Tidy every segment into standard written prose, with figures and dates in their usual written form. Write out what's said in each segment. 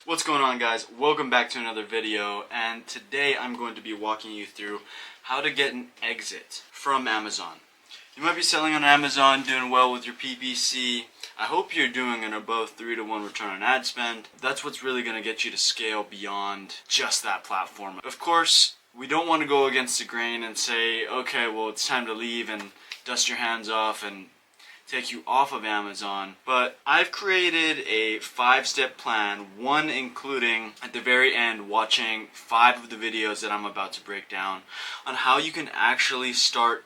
What's going on, guys? Welcome back to another video, and today I'm going to be walking you through how to get an exit from Amazon. You might be selling on Amazon, doing well with your PPC. I hope you're doing an above 3-to-1 return on ad spend. That's what's really going to get you to scale beyond just that platform. Of course, we don't want to go against the grain and say, okay, well, it's time to leave and dust your hands off and take you off of Amazon, but I've created a 5-step plan, one including at the very end watching 5 of the videos that I'm about to break down on how you can actually start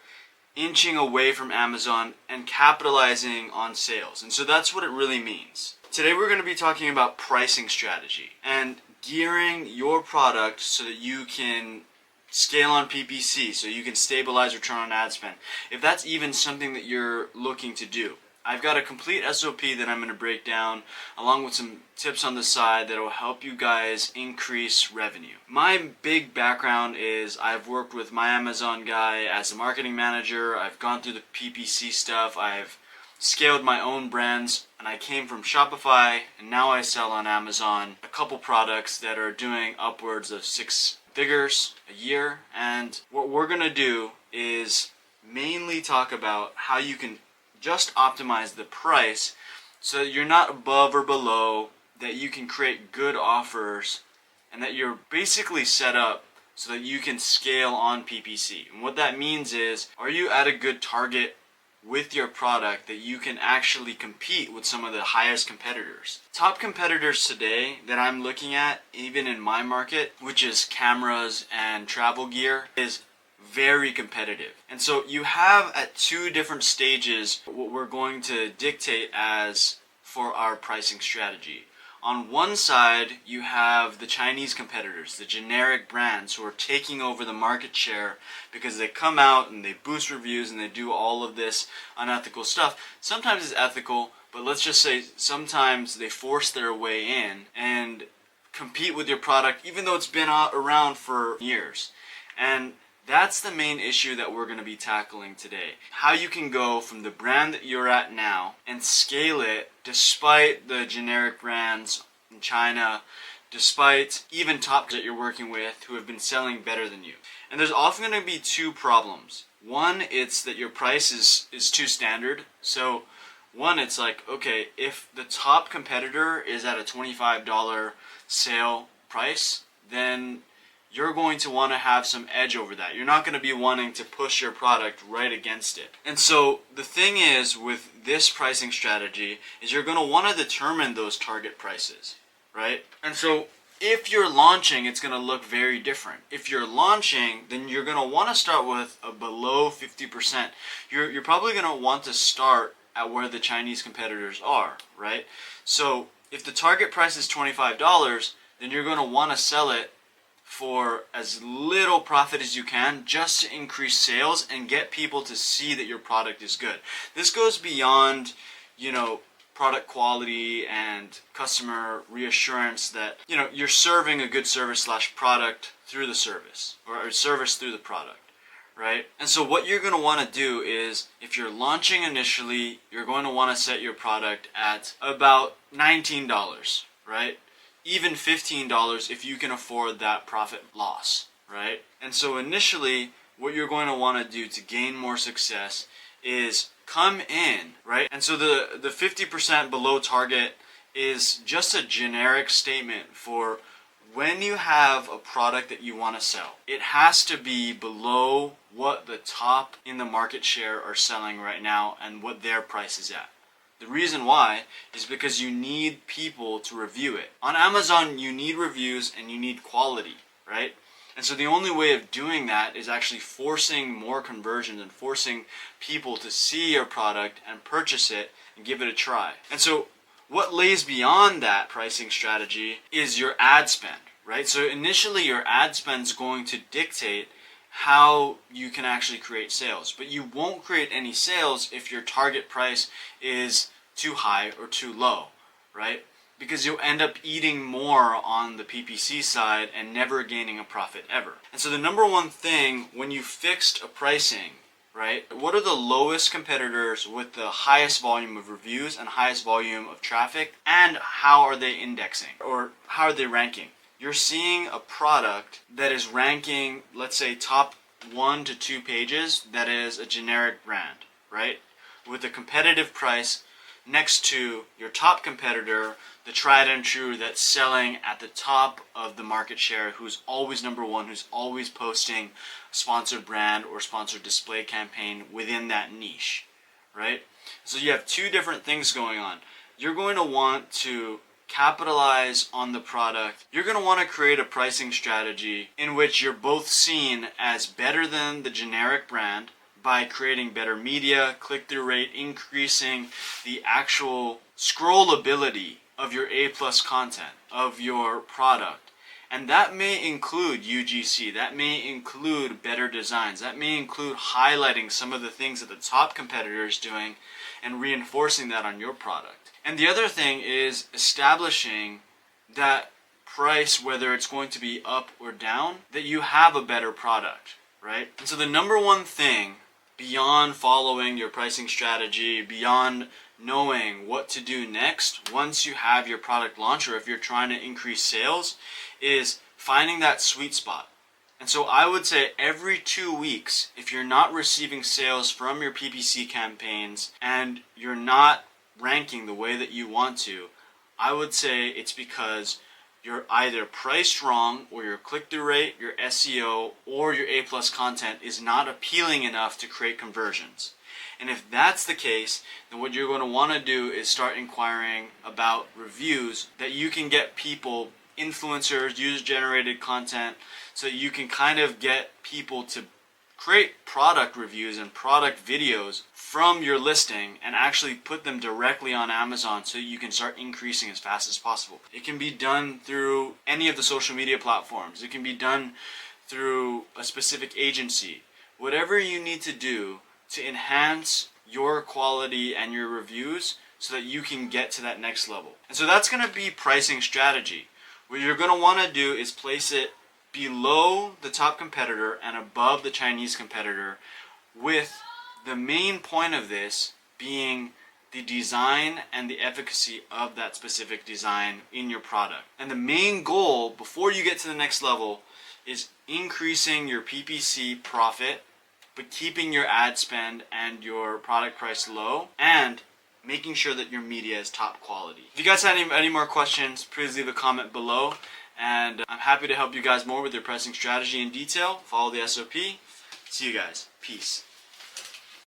inching away from Amazon and capitalizing on sales. And so that's what it really means. Today we're going to be talking about pricing strategy and gearing your product so that you can scale on PPC, so you can stabilize return on ad spend, if that's even something that you're looking to do. I've got a complete SOP that I'm going to break down along with some tips on the side that will help you guys increase revenue. My big background is I've worked with My Amazon Guy as a marketing manager. I've gone through the PPC stuff. I've scaled my own brands, and I came from Shopify, and now I sell on Amazon a couple products that are doing upwards of 6 figures a year. And what we're gonna do is mainly talk about how you can just optimize the price so that you're not above or below, that you can create good offers, and that you're basically set up so that you can scale on PPC. And what that means is, are you at a good target with your product that you can actually compete with some of the highest competitors? Top competitors today that I'm looking at, even in my market, which is cameras and travel gear, is very competitive. And so you have at 2 different stages what we're going to dictate as for our pricing strategy. On one side, you have the Chinese competitors, the generic brands who are taking over the market share because they come out and they boost reviews and they do all of this unethical stuff. Sometimes it's ethical, but let's just say sometimes they force their way in and compete with your product even though it's been around for years. And that's the main issue that we're going to be tackling today. How you can go from the brand that you're at now and scale it despite the generic brands in China, despite even top that you're working with who have been selling better than you. And there's often going to be 2 problems. One, it's that your price is too standard. So one, it's like, okay, if the top competitor is at a $25 sale price, then you're going to want to have some edge over that. You're not going to be wanting to push your product right against it. And so the thing is with this pricing strategy is you're going to want to determine those target prices, right? And so if you're launching, it's going to look very different. If you're launching, then you're going to want to start with a below 50%. You're probably going to want to start at where the Chinese competitors are, right? So if the target price is $25, then you're going to want to sell it for as little profit as you can, just to increase sales and get people to see that your product is good. This goes beyond, product quality and customer reassurance that, you're serving a good service / product through the service, or service through the product, right? And so what you're going to want to do is, if you're launching initially, you're going to want to set your product at about $19, right? Even $15 if you can afford that profit loss, right? And so initially, what you're going to want to do to gain more success is come in, right? And so the 50% below target is just a generic statement for when you have a product that you want to sell. It has to be below what the top in the market share are selling right now and what their price is at. The reason why is because you need people to review it. On Amazon, you need reviews and you need quality, right? And so the only way of doing that is actually forcing more conversions and forcing people to see your product and purchase it and give it a try. And so what lays beyond that pricing strategy is your ad spend, right? So initially your ad spend is going to dictate how you can actually create sales. But you won't create any sales if your target price is too high or too low, right? Because you'll end up eating more on the PPC side and never gaining a profit ever. And so the number one thing when you fixed a pricing, right? What are the lowest competitors with the highest volume of reviews and highest volume of traffic, and how are they indexing, or how are they ranking? You're seeing a product that is ranking, let's say, top 1 to 2 pages that is a generic brand, right? With a competitive price next to your top competitor, the tried and true that's selling at the top of the market share, who's always number one, who's always posting a sponsored brand or sponsored display campaign within that niche, right? So you have two different things going on. You're going to want to capitalize on the product. You're going to want to create a pricing strategy in which you're both seen as better than the generic brand, by creating better media, click-through rate, increasing the actual scrollability of your A+ content, of your product. And that may include UGC, that may include better designs, that may include highlighting some of the things that the top competitor is doing and reinforcing that on your product. And the other thing is establishing that price, whether it's going to be up or down, that you have a better product, right? And so the number one thing, beyond following your pricing strategy, beyond knowing what to do next once you have your product launch, or if you're trying to increase sales, is finding that sweet spot. And so I would say every 2 weeks, if you're not receiving sales from your PPC campaigns and you're not ranking the way that you want to, I would say it's because you're either priced wrong, or your click-through rate, your SEO, or your A+ content is not appealing enough to create conversions. And if that's the case, then what you're going to want to do is start inquiring about reviews that you can get people, influencers, user-generated content, so that you can kind of get people to create product reviews and product videos from your listing and actually put them directly on Amazon so you can start increasing as fast as possible. It can be done through any of the social media platforms. It can be done through a specific agency. Whatever you need to do to enhance your quality and your reviews so that you can get to that next level. And so that's going to be pricing strategy. What you're going to want to do is place it below the top competitor and above the Chinese competitor, with the main point of this being the design and the efficacy of that specific design in your product. And the main goal before you get to the next level is increasing your PPC profit, but keeping your ad spend and your product price low, and making sure that your media is top quality. If you guys have any more questions, please leave a comment below. And I'm happy to help you guys more with your pricing strategy in detail. Follow the SOP. See you guys. Peace.